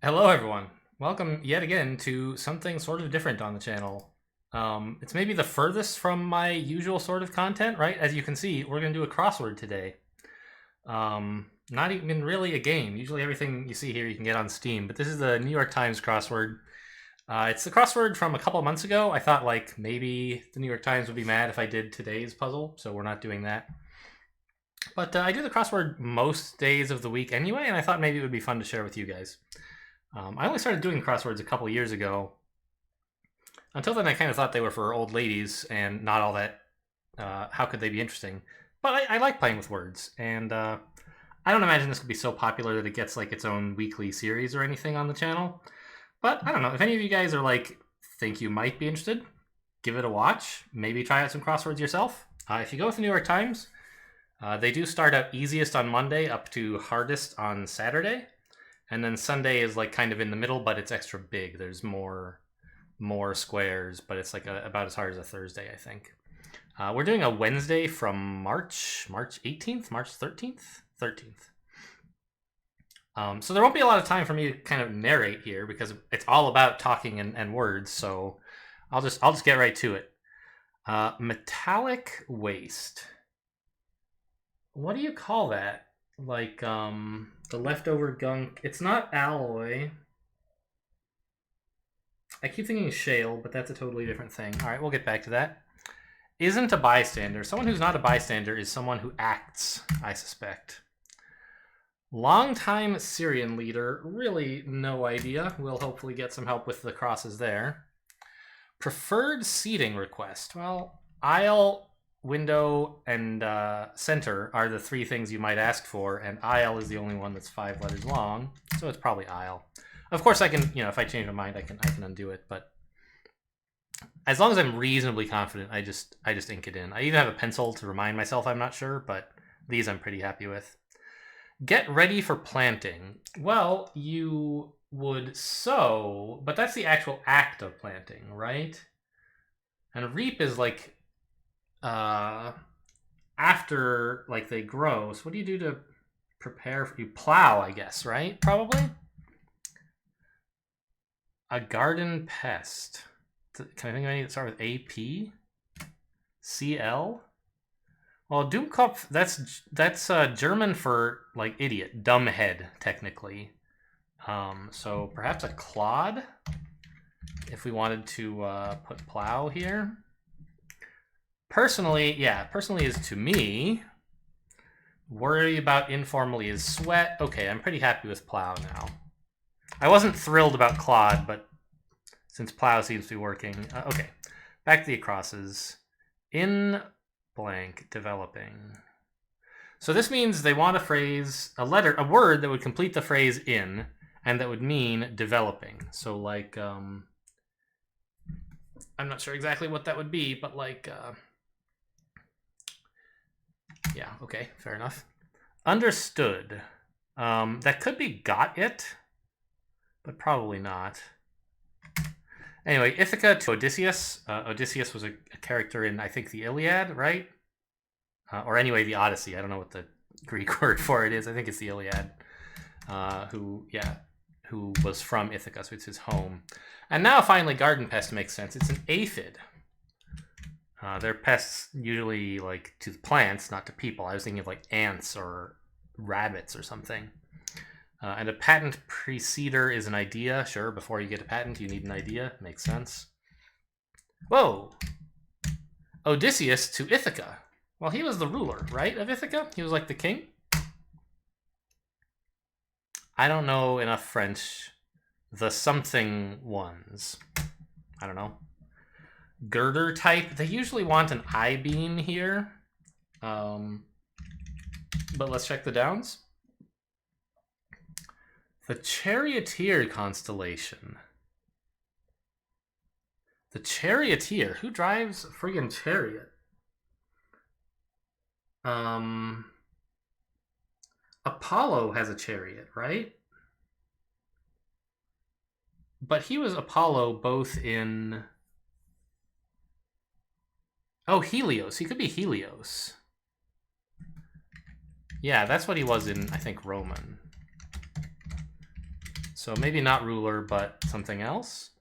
Hello, everyone. Welcome yet again to something sort of different on the channel. It's maybe the furthest from my usual sort of content, right? As you can see, we're going to do a crossword today. Not even really a game. Usually everything you see here you can get on Steam, but this is the New York Times crossword. It's the crossword from a couple of months ago. I thought, like, maybe the New York Times would be mad if I did today's puzzle, so we're not doing that. But I do the crossword most days of the week anyway, and I thought maybe it would be fun to share with you guys. I only started doing crosswords a couple years ago. Until then, I kind of thought they were for old ladies and not all that. How could they be interesting? But I like playing with words, and I don't imagine this could be so popular that it gets like its own weekly series or anything on the channel. But I don't know if any of you guys are like think you might be interested. Give it a watch. Maybe try out some crosswords yourself. If you go with the New York Times, they do start out easiest on Monday up to hardest on Saturday. And then Sunday is like kind of in the middle, but it's extra big. There's more squares, but it's like about as hard as a Thursday, I think. We're doing a Wednesday from March 18th, March 13th? 13th. So there won't be a lot of time for me to kind of narrate here because it's all about talking and words. So I'll just get right to it. Metallic waste. What do you call that? Like the leftover gunk. It's not alloy. I keep thinking shale, but that's a totally different thing. All right, we'll get back to that. Isn't a bystander. Someone who's not a bystander is someone who acts, I suspect. Longtime Syrian leader. Really no idea. We'll hopefully get some help with the crosses there. Preferred seating request. Well, aisle, window, and center are the three things you might ask for, and aisle is the only one that's 5 letters long, so it's probably aisle. Of course, I can, if I change my mind, I can undo it, but as long as I'm reasonably confident, I just ink it in. I even have a pencil to remind myself I'm not sure, but these I'm pretty happy with. Get ready for planting. Well, you would sow, but that's the actual act of planting, right? And reap is like after like they grow. So what do you do to prepare for, you plow, I guess, right? Probably. A garden pest. Can I think of any that start with AP? CL? Well, Dummkopf, that's German for like idiot, dumbhead, technically. So perhaps a clod, if we wanted to put plow here. Personally is to me. Worry about informally is sweat. Okay, I'm pretty happy with plow now. I wasn't thrilled about clod, but since plow seems to be working. Okay, back to the acrosses. In blank, developing. So this means they want a phrase, a word that would complete the phrase in, and that would mean developing. So like, I'm not sure exactly what that would be, but like, yeah, okay, fair enough. Understood. That could be got it, but probably not. Anyway, Ithaca to Odysseus. Odysseus was a character in, I think, the Iliad, right? Or anyway, the Odyssey. I don't know what the Greek word for it is. I think it's the Iliad. Who was from Ithaca, so it's his home. And now, finally, garden pest makes sense. It's an aphid. They're pests usually like to plants, not to people. I was thinking of like ants or rabbits or something. And a patent preceder is an idea. Sure, before you get a patent, you need an idea. Makes sense. Whoa! Odysseus to Ithaca. Well, he was the ruler, right, of Ithaca? He was like the king? I don't know enough French. The something ones. I don't know. Girder type. They usually want an I-beam here. But let's check the downs. The Charioteer constellation. The Charioteer? Who drives a friggin' chariot? Apollo has a chariot, right? But he was Apollo both in... Oh, Helios. He could be Helios. Yeah, that's what he was in, I think, Roman. So maybe not ruler, but something else.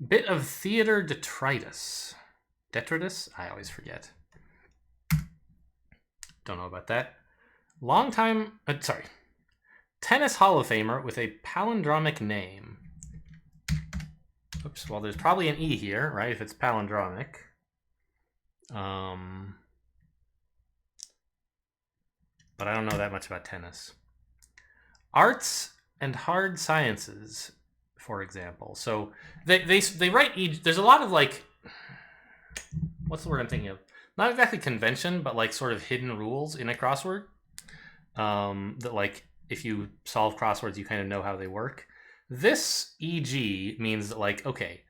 Bit of theater detritus. Detritus? I always forget. Don't know about that. Long time, sorry. Tennis Hall of Famer with a palindromic name. Oops, well, there's probably an E here, right, if it's palindromic. But I don't know that much about tennis. Arts and hard sciences, for example. So they write each. There's a lot of like, what's the word I'm thinking of? Not exactly convention, but like sort of hidden rules in a crossword. That like if you solve crosswords, you kind of know how they work. This EG means that like, okay,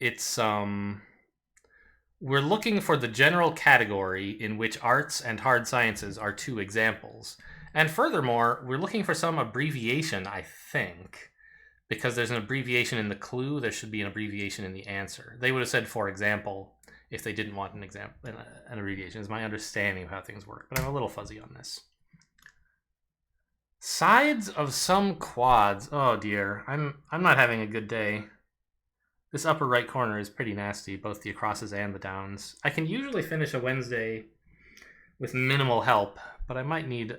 it's we're looking for the general category in which arts and hard sciences are two examples. And furthermore, we're looking for some abbreviation, I think, because there's an abbreviation in the clue, there should be an abbreviation in the answer. They would have said, for example, if they didn't want an abbreviation, is my understanding of how things work, but I'm a little fuzzy on this. Sides of some quads. Oh dear, I'm not having a good day. This upper right corner is pretty nasty, both the acrosses and the downs. I can usually finish a Wednesday with minimal help, but I might need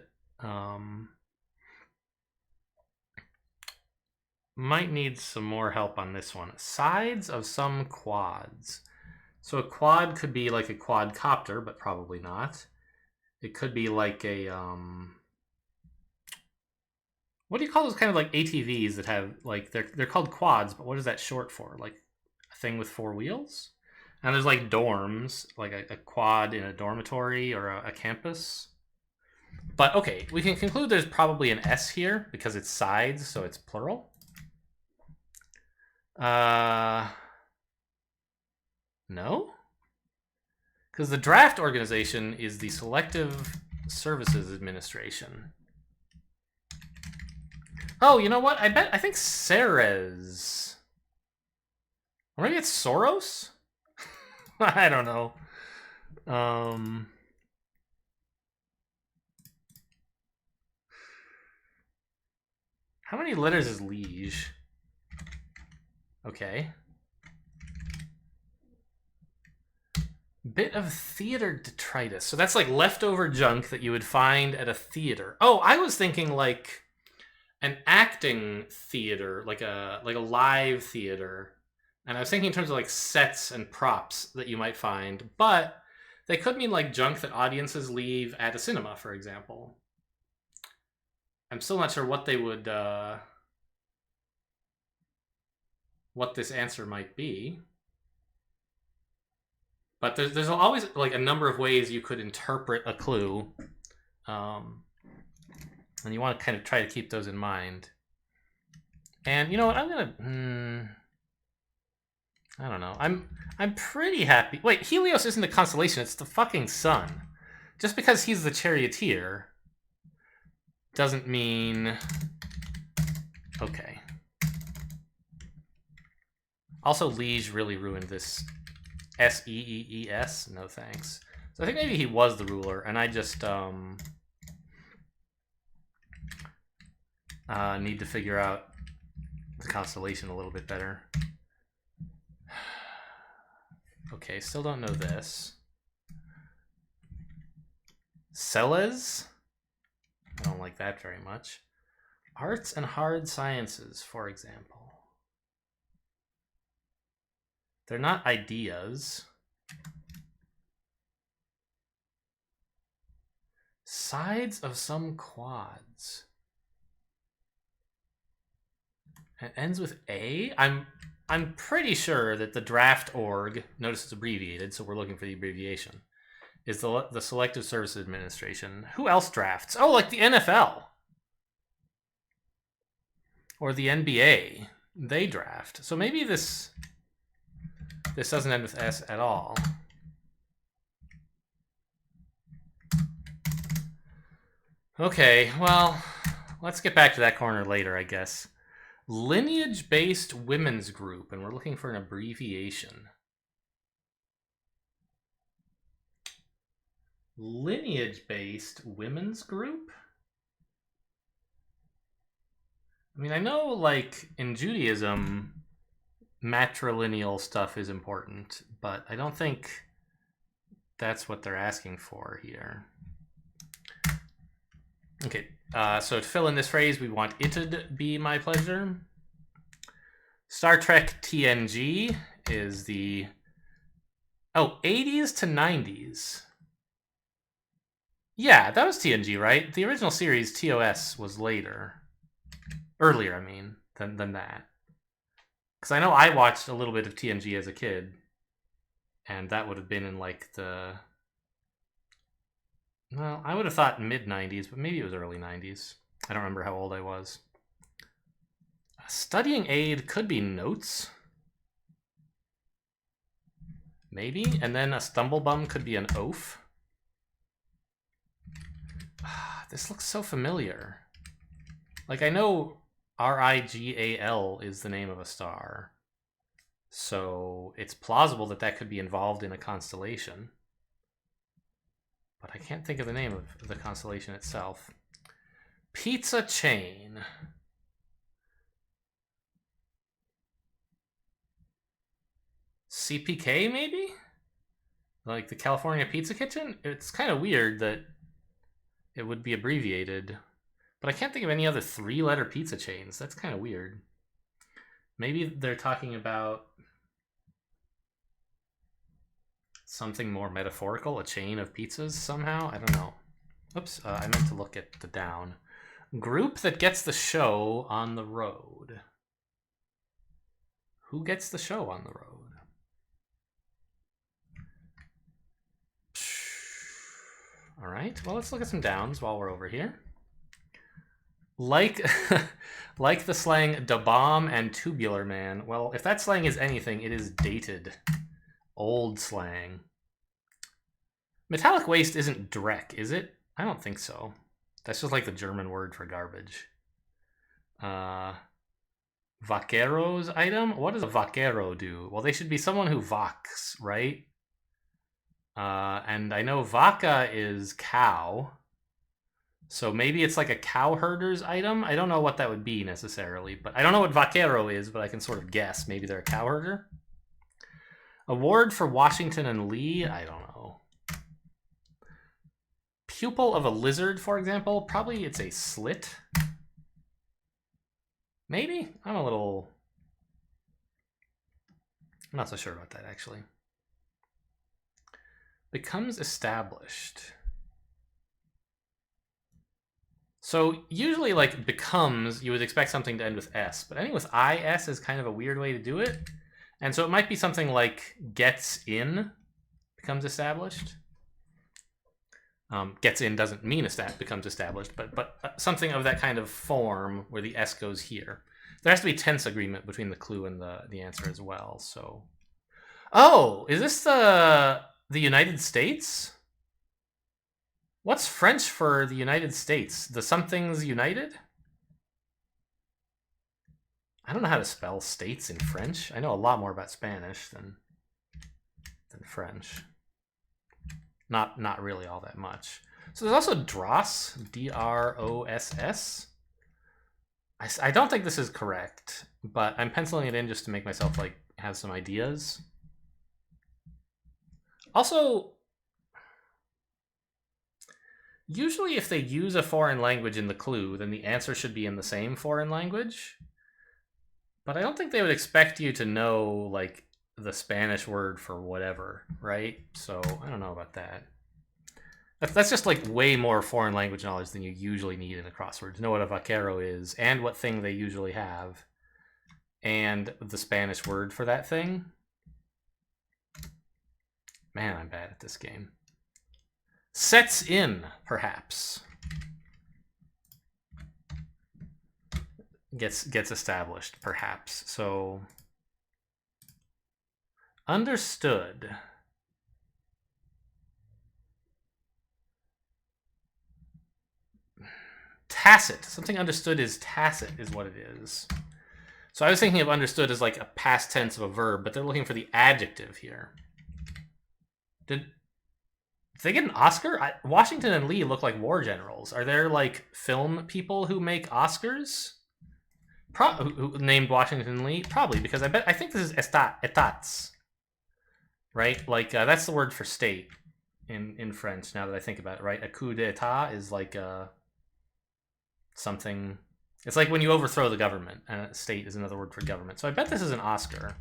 some more help on this one. Sides of some quads. So a quad could be like a quadcopter, but probably not. It could be like a what do you call those kind of like ATVs that have like they're called quads, but what is that short for? Like a thing with four wheels? And there's like dorms, like a quad in a dormitory or a campus. But okay, we can conclude there's probably an S here because it's sides, so it's plural. No? Because the draft organization is the Selective Services Administration. Oh, you know what? I think Ceres. Or maybe it's Soros? I don't know. How many letters is liege? Okay. Bit of theater detritus. So that's like leftover junk that you would find at a theater. Oh, I was thinking like an acting theater, like a live theater. And I was thinking in terms of like sets and props that you might find, but they could mean like junk that audiences leave at a cinema, for example. I'm still not sure what they would, what this answer might be. But there's always like a number of ways you could interpret a clue. And you want to kind of try to keep those in mind. And you know what? I'm gonna. I don't know. I'm pretty happy. Wait, Helios isn't a constellation. It's the fucking sun. Just because he's the charioteer doesn't mean. Okay. Also, liege really ruined this. Seees. No thanks. So I think maybe he was the ruler, and I just need to figure out the constellation a little bit better. Okay, still don't know this. Celes? I don't like that very much. Arts and hard sciences, for example. They're not ideas. Sides of some quads. It ends with A. I'm pretty sure that the draft org, notice it's abbreviated, so we're looking for the abbreviation, is the Selective Services Administration. Who else drafts? Oh, like the NFL. Or the NBA. They draft. So maybe this doesn't end with S at all. Okay, well, let's get back to that corner later, I guess. Lineage-based women's group, and we're looking for an abbreviation. Lineage-based women's group? I mean, I know, like, in Judaism, matrilineal stuff is important, but I don't think that's what they're asking for here. Okay, so to fill in this phrase, we want it'd be my pleasure. Star Trek TNG is the... Oh, 80s to 90s. Yeah, that was TNG, right? The original series, TOS, was later. Earlier, I mean, than that. Because I know I watched a little bit of TNG as a kid, and that would have been in, like, the... Well, I would have thought mid-90s, but maybe it was early 90s. I don't remember how old I was. A studying aid could be notes. Maybe. And then a stumblebum could be an oaf. This looks so familiar. Like, I know Rigal is the name of a star. So it's plausible that that could be involved in a constellation. But I can't think of the name of the constellation itself. Pizza chain. CPK, maybe? Like the California Pizza Kitchen? It's kind of weird that it would be abbreviated. But I can't think of any other three-letter pizza chains. That's kind of weird. Maybe they're talking about something more metaphorical, a chain of pizzas somehow? I don't know. Oops, I meant to look at the down. Group that gets the show on the road. Who gets the show on the road? All right, well, let's look at some downs while we're over here. Like the slang da bomb and tubular man. Well, if that slang is anything, it is dated. Old slang. Metallic waste isn't dreck, is it? I don't think so. That's just like the German word for garbage. Vaquero's item? What does a vaquero do? Well, they should be someone who vacs, right? And I know vaca is cow. So maybe it's like a cow herder's item. I don't know what that would be necessarily, but I don't know what vaquero is, but I can sort of guess. Maybe they're a cow herder. Award for Washington and Lee? I don't know. Pupil of a lizard, for example? Probably it's a slit. Maybe? I'm not so sure about that, actually. Becomes established. So usually, like, becomes, you would expect something to end with S, but ending with IS is kind of a weird way to do it. And so it might be something like gets in, becomes established. Gets in doesn't mean becomes established, but something of that kind of form where the S goes here. There has to be tense agreement between the clue and the answer as well. So, oh, is this the United States? What's French for the United States? The something's united? I don't know how to spell states in French. I know a lot more about Spanish than French. Not really all that much. So there's also dross, D-R-O-S-S. I don't think this is correct, but I'm penciling it in just to make myself like have some ideas. Also, usually if they use a foreign language in the clue, then the answer should be in the same foreign language. But I don't think they would expect you to know, like, the Spanish word for whatever, right? So I don't know about that. That's just, like, way more foreign language knowledge than you usually need in a crossword. To know what a vaquero is, and what thing they usually have, and the Spanish word for that thing. Man, I'm bad at this game. Sets in, perhaps. Gets established, perhaps. So, understood. Tacit. Something understood is tacit, is what it is. So I was thinking of understood as like a past tense of a verb, but they're looking for the adjective here. Did they get an Oscar? Washington and Lee look like war generals. Are there like film people who make Oscars? who named Washington Lee? Probably, because I think this is états, right? Like, that's the word for state in French, now that I think about it, right? A coup d'état is like something... It's like when you overthrow the government, and state is another word for government. So I bet this is an Oscar.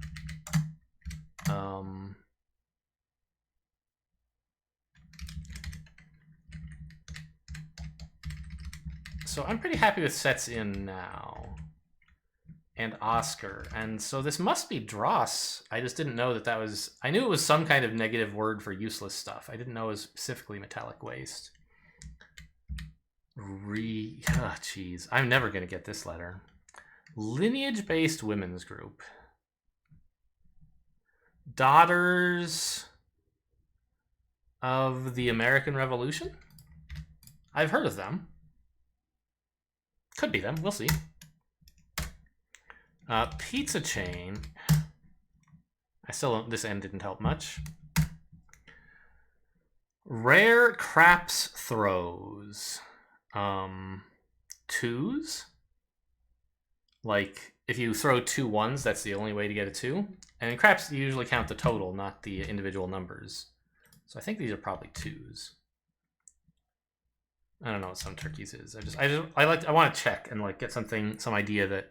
So I'm pretty happy with sets in now. And Oscar. And so this must be dross. I just didn't know that was... I knew it was some kind of negative word for useless stuff. I didn't know it was specifically metallic waste. Oh, jeez. I'm never going to get this letter. Lineage-based women's group. Daughters of the American Revolution? I've heard of them. Could be them. We'll see. Pizza chain. I still don't... This end didn't help much. Rare craps throws. Twos? Like, if you throw 2 ones, that's the only way to get a 2. And in craps, you usually count the total, not the individual numbers. So I think these are probably 2s. I don't know what some turkeys is. I want to check and like get some idea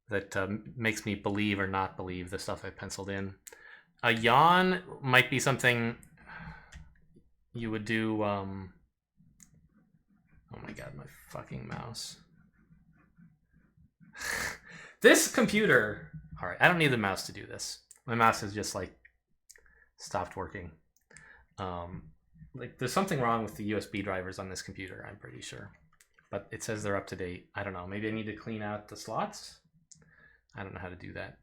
that makes me believe or not believe the stuff I penciled in. A yawn might be something you would do. Oh my god, my fucking mouse. This computer. All right, I don't need the mouse to do this. My mouse has just like stopped working. Like there's something wrong with the USB drivers on this computer, I'm pretty sure. But it says they're up to date. I don't know. Maybe I need to clean out the slots. I don't know how to do that.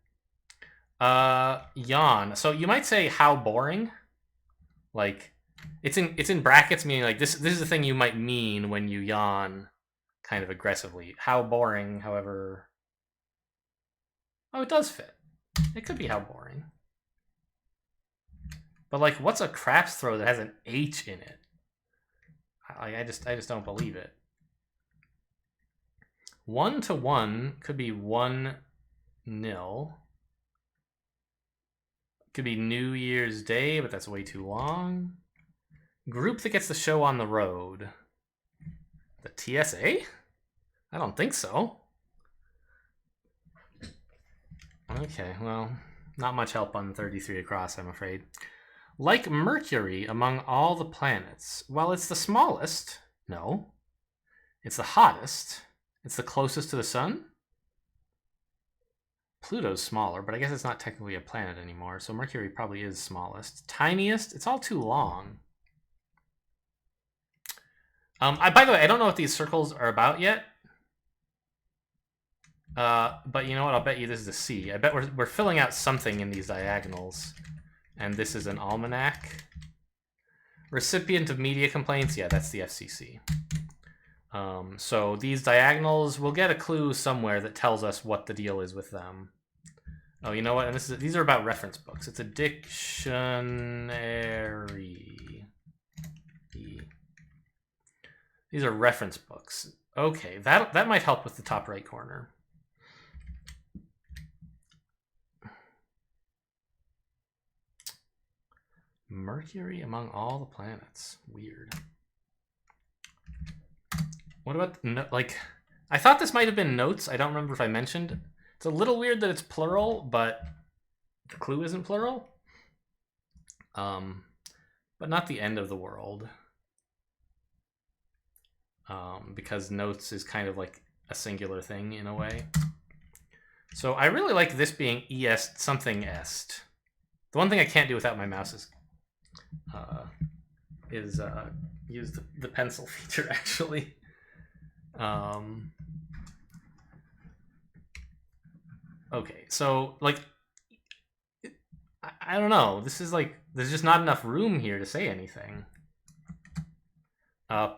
Yawn. So you might say how boring. Like it's in brackets, meaning like this is the thing you might mean when you yawn kind of aggressively. How boring, however. Oh, it does fit. It could be how boring. But like, what's a craps throw that has an H in it? I just don't believe it. 1-1 could be 1-0. Could be New Year's Day, but that's way too long. Group that gets the show on the road. The TSA? I don't think so. Okay, well, not much help on 33 across, I'm afraid. Like Mercury among all the planets. Well, it's the smallest. No. It's the hottest. It's the closest to the sun. Pluto's smaller, but I guess it's not technically a planet anymore, so Mercury probably is smallest. Tiniest? It's all too long. By the way, I don't know what these circles are about yet. But you know what? I'll bet you this is a C. I bet we're filling out something in these diagonals. And this is an almanac. Recipient of media complaints? Yeah, that's the FCC. So these diagonals, we'll get a clue somewhere that tells us what the deal is with them. Oh, you know what? And these are about reference books. It's a dictionary. These are reference books. Okay, that might help with the top right corner. Mercury among all the planets. Weird. What about, like, I thought this might have been notes. I don't remember if I mentioned. It's a little weird that it's plural, but the clue isn't plural. But not the end of the world. Because notes is kind of like a singular thing in a way. So I really like this being est something est. The one thing I can't do without my mouse is use the pencil feature, actually. Okay, so like I don't know. This is like there's just not enough room here to say anything.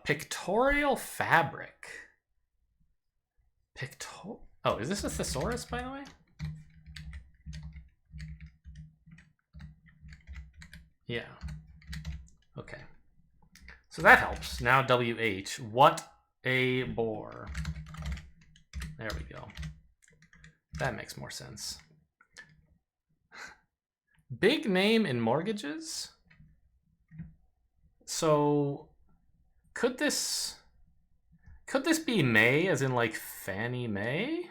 Pictorial fabric. Oh, is this a thesaurus, by the way? Yeah. Okay. So that helps. Now WH. What a bore. There we go. That makes more sense. Big name in mortgages? So could this be May, as in like Fannie Mae?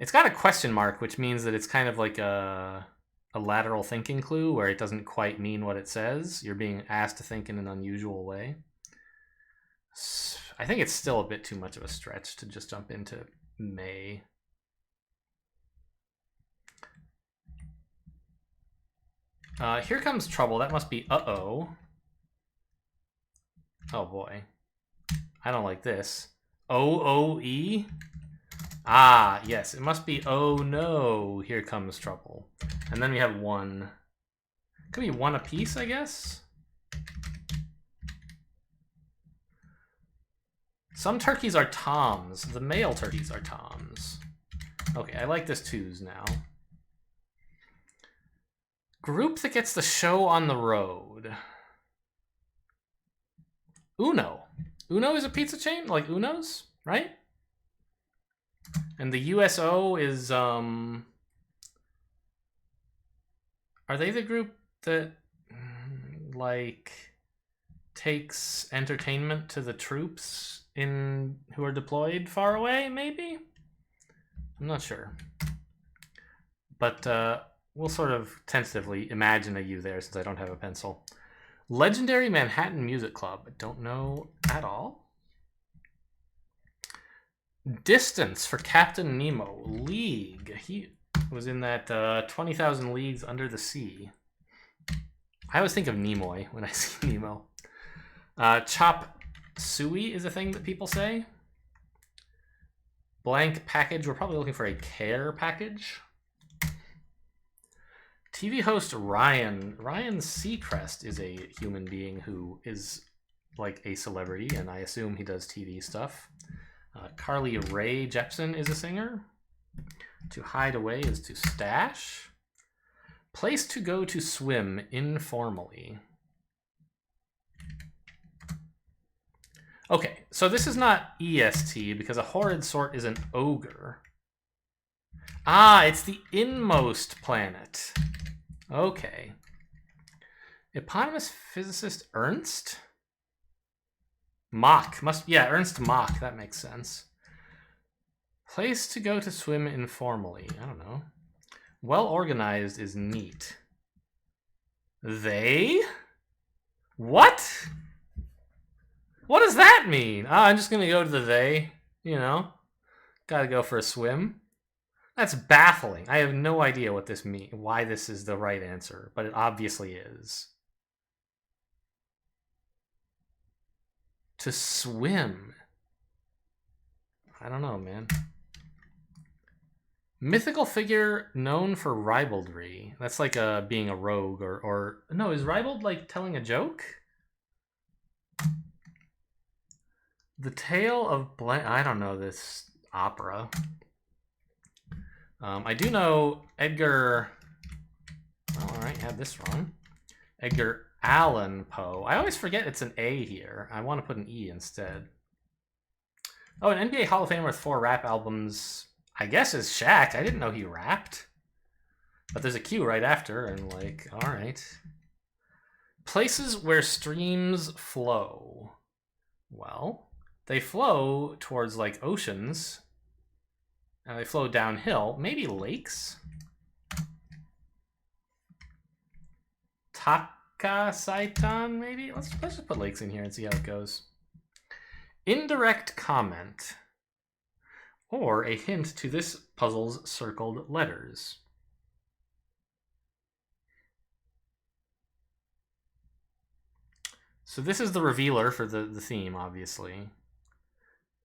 It's got a question mark, which means that it's kind of like a lateral thinking clue where it doesn't quite mean what it says. You're being asked to think in an unusual way. I think it's still a bit too much of a stretch to just jump into May. Here comes trouble. That must be uh-oh. Oh boy. I don't like this. O-O-E? Ah, yes, it must be oh no, here comes trouble. And then we have one. Could be one apiece, I guess? Some turkeys are toms. The male turkeys are toms. Okay, I like this twos now. Group that gets the show on the road. Uno. Uno is a pizza chain? Like Uno's, right? And the USO is, are they the group that, like, takes entertainment to the troops who are deployed far away, maybe? I'm not sure. But we'll sort of tentatively imagine a U there since I don't have a pencil. Legendary Manhattan Music Club. Don't know at all. Distance for Captain Nemo. League. He was in that 20,000 Leagues Under the Sea. I always think of Nimoy when I see Nemo. Chop suey is a thing that people say. Blank package. We're probably looking for a care package. TV host Ryan. Ryan Seacrest is a human being who is like a celebrity, and I assume he does TV stuff. Carly Rae Jepsen is a singer. To hide away is to stash. Place to go to swim informally. Okay, so this is not EST because a horrid sort is an ogre. Ah, it's the inmost planet. Okay. Eponymous physicist Ernst? Mach. Yeah, Ernst Mach. That makes sense. Place to go to swim informally. I don't know. Well organized is neat. They? What? What does that mean? I'm just going to go to the they, you know. Gotta go for a swim. That's baffling. I have no idea what this means, why this is the right answer, but it obviously is. To swim. I don't know, man. Mythical figure known for ribaldry. That's like being a rogue or... No, is ribald like telling a joke? The Tale of Blank... I don't know this opera. I do know Edgar... Oh, all right, had this wrong. Edgar Allan Poe. I always forget it's an A here. I want to put an E instead. Oh, an NBA Hall of Famer with 4 rap albums, I guess, is Shaq. I didn't know he rapped. But there's a Q right after, and like, all right. Places where streams flow. Well, they flow towards like oceans. And they flow downhill. Maybe lakes? Takasaitan, maybe? Let's just put lakes in here and see how it goes. Indirect comment. Or a hint to this puzzle's circled letters. So this is the revealer for the theme, obviously.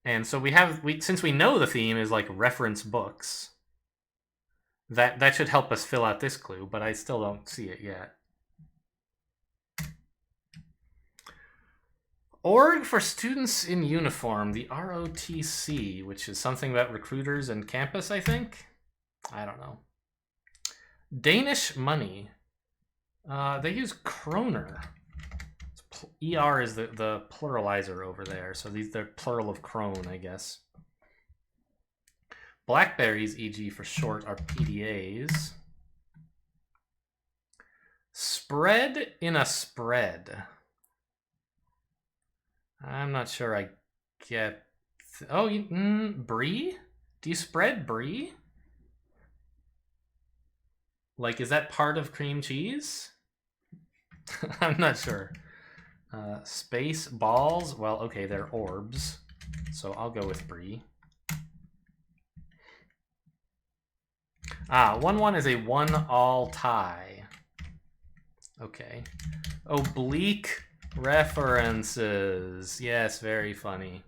And so since we know the theme is like reference books, that should help us fill out this clue, but I still don't see it yet. Org for Students in Uniform, the ROTC, which is something about recruiters and campus, I think? I don't know. Danish money. They use kroner. ER is the pluralizer over there, so they're plural of krone, I guess. Blackberries, e.g. for short, are PDAs. Spread in a spread. I'm not sure I get... Oh, brie? Do you spread brie? Like, is that part of cream cheese? I'm not sure. Space balls. Well, okay, they're orbs. So I'll go with brie. 1-1 is a 1-all tie. Okay. Oblique references. Yes, very funny.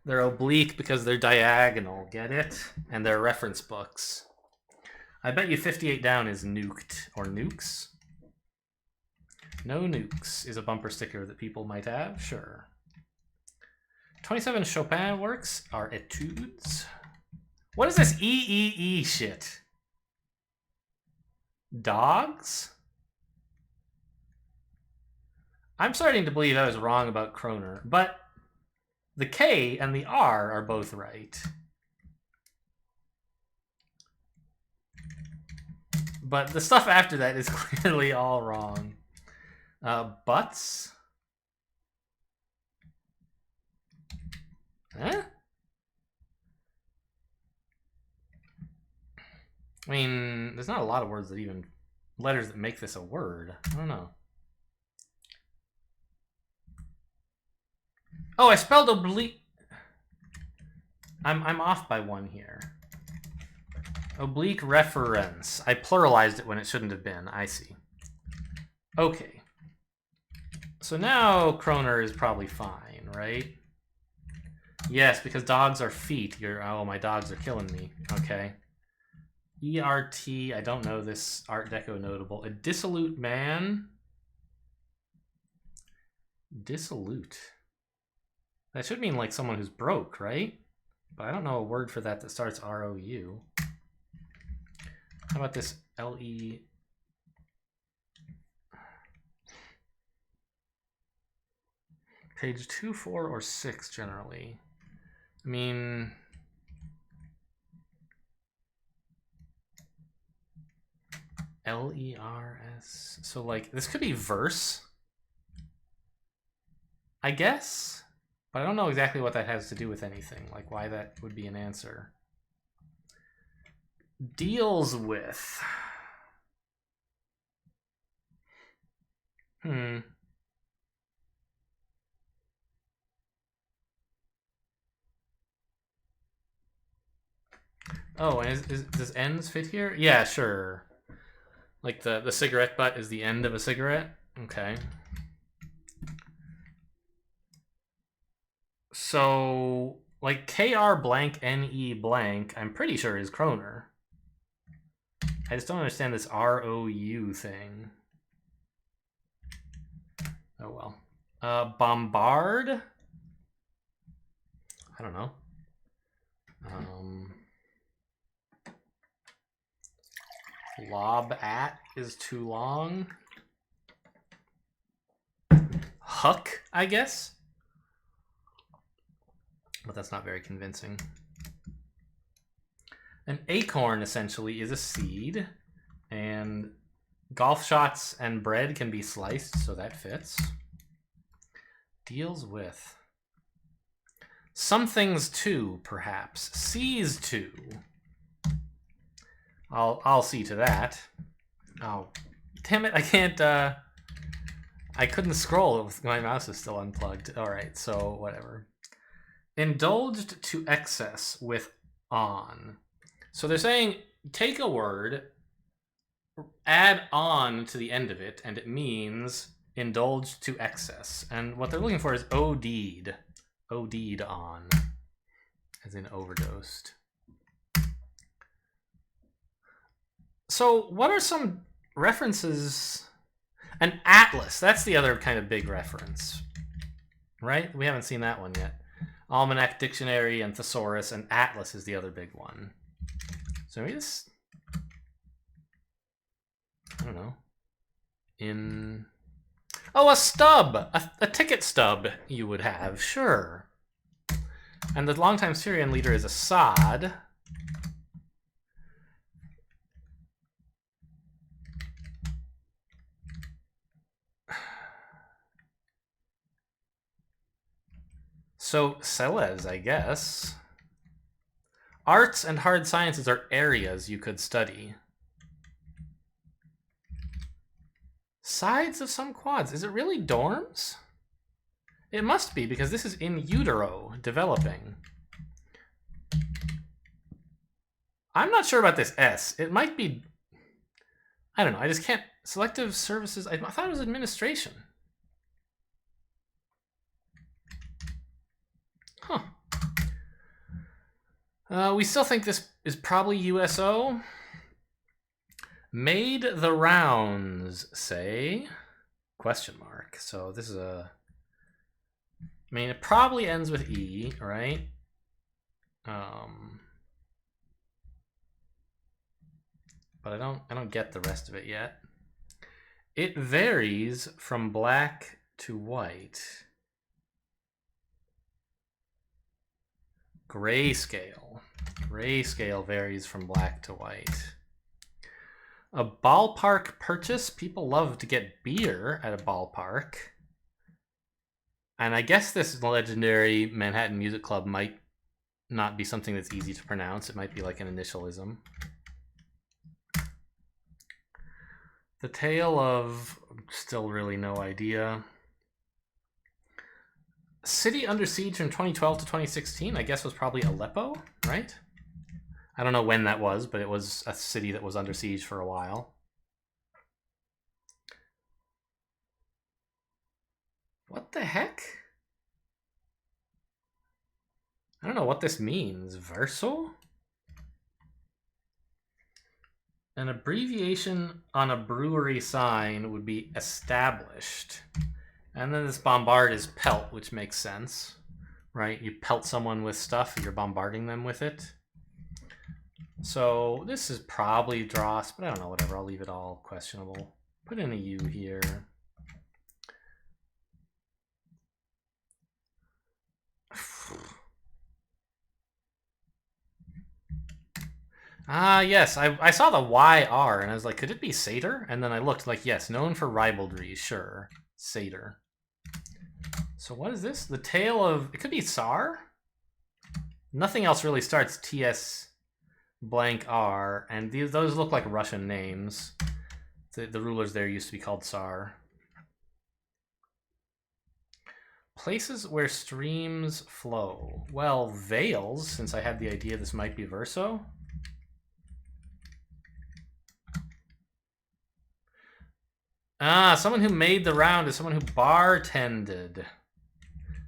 They're oblique because they're diagonal. Get it? And they're reference books. I bet you 58 down is nuked or nukes. No nukes is a bumper sticker that people might have. Sure. 27 Chopin works are etudes. What is this EEE shit? Dogs? I'm starting to believe I was wrong about Kroner, but the K and the R are both right. But the stuff after that is clearly all wrong. Butts? Huh? I mean, there's not a lot of words that even... letters that make this a word. I don't know. Oh, I spelled oblique. I'm off by one here. Oblique reference. I pluralized it when it shouldn't have been. I see. Okay. So now Kroner is probably fine, right? Yes, because dogs are feet. Oh, my dogs are killing me. Okay. ERT. I don't know this Art Deco notable. A dissolute man. Dissolute. That should mean like someone who's broke, right? But I don't know a word for that starts R-O-U. How about this L-E? Page 2, 4, or 6 generally. I mean... L-E-R-S. So like, this could be verse, I guess? But I don't know exactly what that has to do with anything, like why that would be an answer. Deals with. Oh, and does ends fit here? Yeah, sure. Like the cigarette butt is the end of a cigarette? Okay. So, like KR blank NE blank, I'm pretty sure is Kroner. I just don't understand this ROU thing. Oh well. Bombard? I don't know. Lob at is too long. Huck, I guess? But that's not very convincing. An acorn, essentially, is a seed. And golf shots and bread can be sliced, so that fits. Deals with. Some things too, perhaps. Sees to. I'll see to that. Oh, damn it! I can't. I couldn't scroll. My mouse is still unplugged. All right, so whatever. Indulged to excess with on. So they're saying take a word, add on to the end of it, and it means indulged to excess. And what they're looking for is OD'd. OD'd on, as in overdosed. So what are some references? An atlas, that's the other kind of big reference, right? We haven't seen that one yet. Almanac, dictionary, and thesaurus, and atlas is the other big one. So maybe this, I don't know. Oh, a stub, a ticket stub you would have, sure. And the longtime Syrian leader is Assad. So, Celes, I guess. Arts and hard sciences are areas you could study. Sides of some quads. Is it really dorms? It must be, because this is in utero, developing. I'm not sure about this S. It might be... I don't know. I just can't... Selective services... I thought it was administration. Huh. We still think this is probably USO. Made the rounds, say... Question mark. So this is a... I mean, it probably ends with E, right? But I don't get the rest of it yet. It varies from black to white. Grayscale. Grayscale varies from black to white. A ballpark purchase. People love to get beer at a ballpark. And I guess this legendary Manhattan Music Club might not be something that's easy to pronounce. It might be like an initialism. The tale of... Still really no idea. City under siege from 2012 to 2016, I guess was probably Aleppo, right? I don't know when that was, but it was a city that was under siege for a while. What the heck? I don't know what this means. Verso? An abbreviation on a brewery sign would be established. And then this bombard is pelt, which makes sense, right? You pelt someone with stuff, you're bombarding them with it. So this is probably dross, but I don't know, whatever. I'll leave it all questionable. Put in a U here. Ah, yes, I saw the YR, and I was like, could it be satyr? And then I looked like, yes, known for ribaldry, sure. Satyr. So what is this? The tale of... It could be Tsar? Nothing else really starts TS blank R, and those look like Russian names. The rulers there used to be called Tsar. Places where streams flow. Well, Vales, since I had the idea this might be Verso. Ah, someone who made the round is someone who bartended.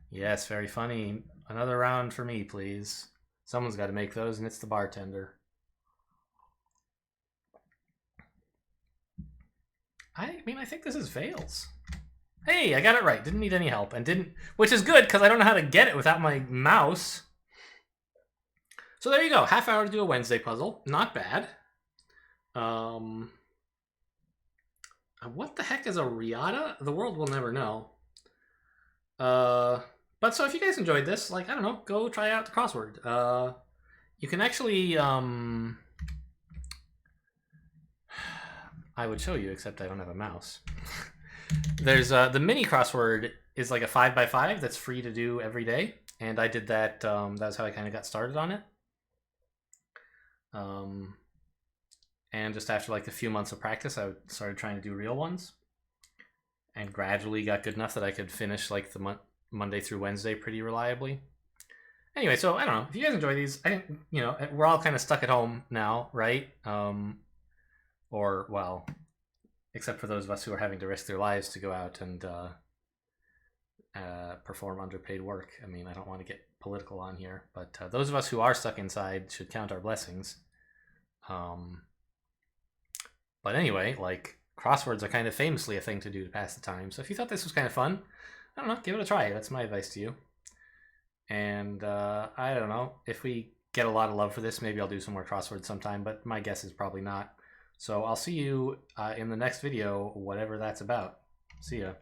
Yes, very funny. Another round for me, please. Someone's got to make those, and it's the bartender. I mean, I think this is Vales. Hey, I got it right. Didn't need any help, and didn't, which is good because I don't know how to get it without my mouse. So there you go. Half hour to do a Wednesday puzzle. Not bad. What the heck is a riata? The world will never know. But so if you guys enjoyed this, like, I don't know, go try out the crossword. You can actually, I would show you, except I don't have a mouse. There's, the mini crossword is like a 5x5 that's free to do every day. And I did that, that's how I kind of got started on it. And just after like a few months of practice, I started trying to do real ones. And gradually got good enough that I could finish like the Monday through Wednesday pretty reliably. Anyway, so I don't know. If you guys enjoy these, I think, you know, we're all kind of stuck at home now, right? Or, well, except for those of us who are having to risk their lives to go out and perform underpaid work. I mean, I don't want to get political on here, but those of us who are stuck inside should count our blessings. But anyway, like, crosswords are kind of famously a thing to do to pass the time. So if you thought this was kind of fun, I don't know, give it a try. That's my advice to you. And I don't know, if we get a lot of love for this, maybe I'll do some more crosswords sometime, but my guess is probably not. So I'll see you in the next video, whatever that's about. See ya.